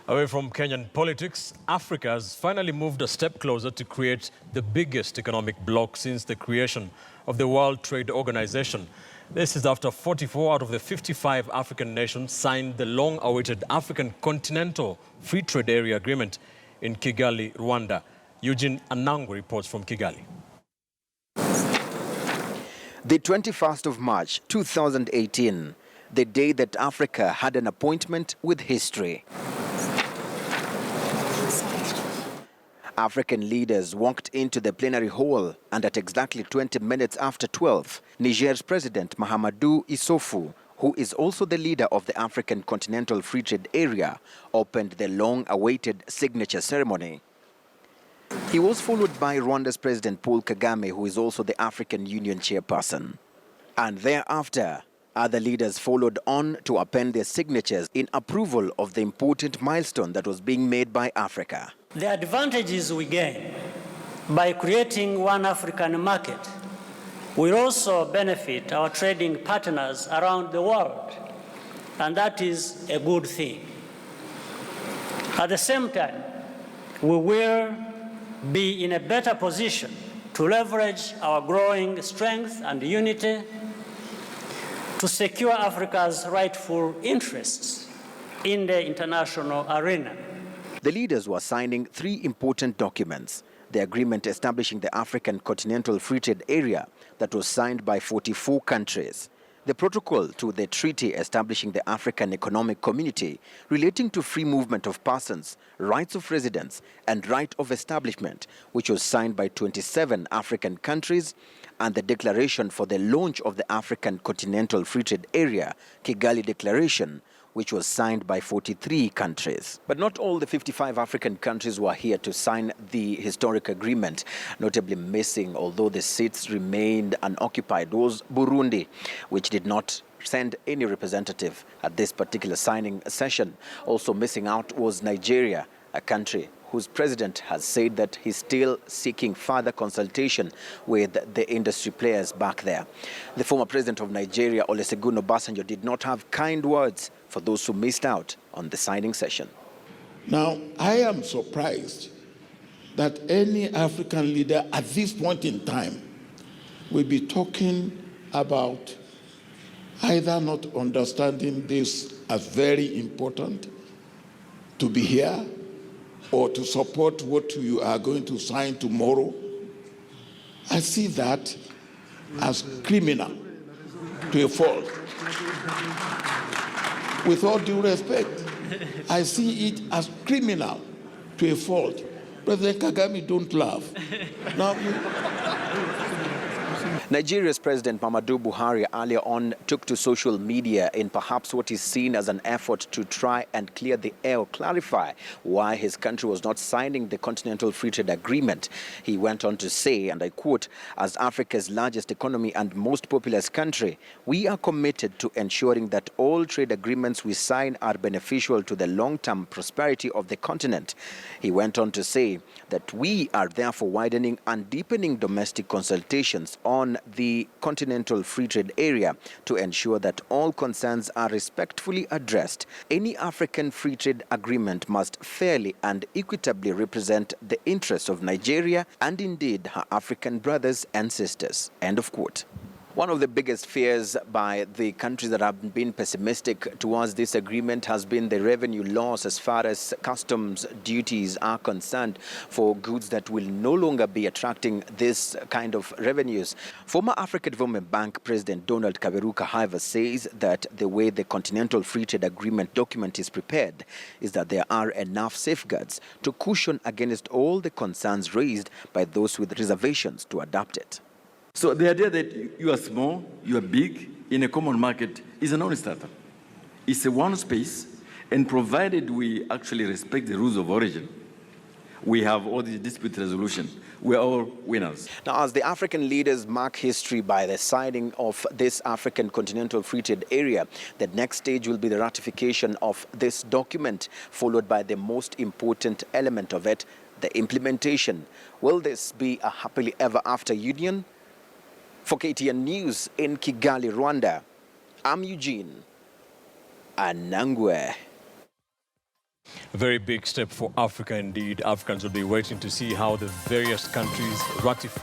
Away from Kenyan politics, Africa has finally moved a step closer to create the biggest economic bloc since the creation of the World Trade Organization. This is after 44 out of the 55 African nations signed the long-awaited African Continental Free Trade Area Agreement in Kigali-Rwanda. Eugene Anangwe reports from Kigali. The 21st of March 2018, the day that Africa had an appointment with history. African leaders walked into the plenary hall, and at exactly 20 minutes after 12, Niger's President Mahamadou Issoufou, who is also the leader of the African Continental Free Trade Area, opened the long-awaited signature ceremony. He was followed by Rwanda's President Paul Kagame, who is also the African Union chairperson. And thereafter, other leaders followed on to append their signatures in approval of the important milestone that was being made by Africa. The advantages we gain by creating one African market will also benefit our trading partners around the world, and that is a good thing. At the same time, we will be in a better position to leverage our growing strength and unity to secure Africa's rightful interests in the international arena. The leaders were signing three important documents: the agreement establishing the African Continental Free Trade Area that was signed by 44 countries, the protocol to the treaty establishing the African Economic Community relating to free movement of persons, rights of residence, and right of establishment, which was signed by 27 African countries, and the declaration for the launch of the African Continental Free Trade Area, Kigali Declaration, which was signed by 43 countries. But not all the 55 African countries were here to sign the historic agreement. Notably missing, although the seats remained unoccupied, was Burundi, which did not send any representative at this particular signing session. Also missing out was Nigeria, a country whose president has said that he's still seeking further consultation with the industry players back there. The former president of Nigeria, Olusegun Obasanjo, did not have kind words for those who missed out on the signing session. Now, I am surprised that any African leader at this point in time will be talking about either not understanding this as very important to be here, or to support what you are going to sign tomorrow. I see that as criminal to a fault. With all due respect, I see it as criminal to a fault. President Kagame, don't laugh. Now, Nigeria's President Muhammadu Buhari earlier on took to social media in perhaps what is seen as an effort to try and clear the air or clarify why his country was not signing the Continental Free Trade Agreement. He went on to say, and I quote, "As Africa's largest economy and most populous country, we are committed to ensuring that all trade agreements we sign are beneficial to the long-term prosperity of the continent." He went on to say that we are therefore widening and deepening domestic consultations on the Continental Free Trade Area to ensure that all concerns are respectfully addressed. Any African Free Trade Agreement must fairly and equitably represent the interests of Nigeria and indeed her African brothers and sisters. End of quote. One of the biggest fears by the countries that have been pessimistic towards this agreement has been the revenue loss as far as customs duties are concerned for goods that will no longer be attracting this kind of revenues. Former African Development Bank President Donald Kaberuka, however, says that the way the Continental Free Trade Agreement document is prepared is that there are enough safeguards to cushion against all the concerns raised by those with reservations to adopt it. So the idea that you are small, you are big, in a common market is a non-starter. It's a one space, and provided we actually respect the rules of origin, we have all the dispute resolution. We're all winners. Now, as the African leaders mark history by the signing of this African Continental Free Trade Area, the next stage will be the ratification of this document, followed by the most important element of it, the implementation. Will this be a happily ever after union? For KTN News in Kigali, Rwanda, I'm Eugene Anangwe. A very big step for Africa indeed. Africans will be waiting to see how the various countries ratify